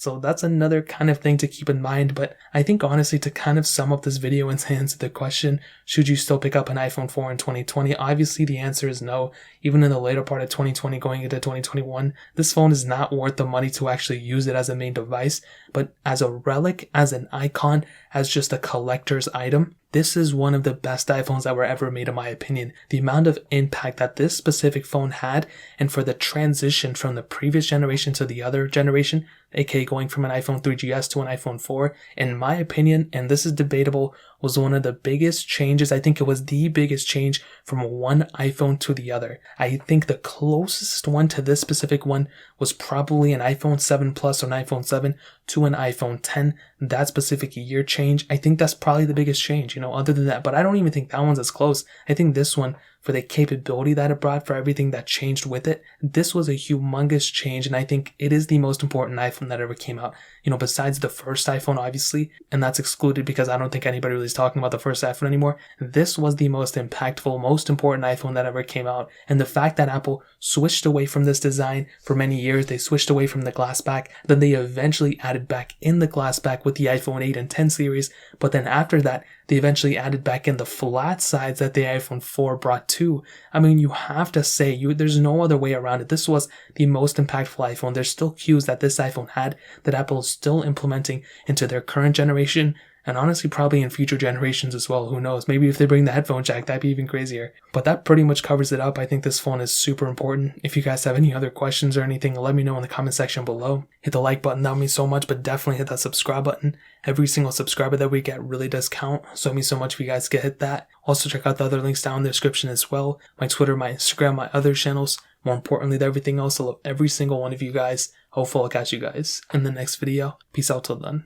So that's another kind of thing to keep in mind. But I think honestly, to kind of sum up this video and to answer the question, should you still pick up an iPhone 4 in 2020? Obviously the answer is no. Even in the later part of 2020 going into 2021, this phone is not worth the money to actually use it as a main device. But as a relic, as an icon, as just a collector's item, this is one of the best iPhones that were ever made in my opinion. The amount of impact that this specific phone had, and for the transition from the previous generation to the other generation, aka going from an iPhone 3GS to an iPhone 4, in my opinion, and this is debatable, was one of the biggest changes. I think it was the biggest change from one iPhone to the other. I think the closest one to this specific one was probably an iPhone 7 Plus or an iPhone 7 to an iPhone 10. That specific year change, I think that's probably the biggest change, other than that. But I don't even think that one's as close. I think this one, for the capability that it brought, for everything that changed with it, this was a humongous change, and I think it is the most important iPhone that ever came out. Besides the first iPhone, obviously, and that's excluded because I don't think anybody really is talking about the first iPhone anymore. This was the most impactful, most important iPhone that ever came out, and the fact that Apple switched away from this design for many years, they switched away from the glass back, then they eventually added back in the glass back with the iPhone 8 and 10 series, but then after that, they eventually added back in the flat sides that the iPhone 4 brought too. I mean, you have to say, there's no other way around it. This was the most impactful iPhone. There's still cues that this iPhone had that Apple is still implementing into their current generation, and honestly probably in future generations as well. Who knows? Maybe if they bring the headphone jack, that'd be even crazier. But that pretty much covers it up. I think this phone is super important. If you guys have any other questions or anything, let me know in the comment section below. Hit the like button, that would mean so much, but definitely hit that subscribe button. Every single subscriber that we get really does count, so it means so much if you guys can hit that. Also check out the other links down in the description as well. My Twitter, my Instagram, my other channels. More importantly than everything else, I love every single one of you guys. Hopefully I'll catch you guys in the next video. Peace out till then.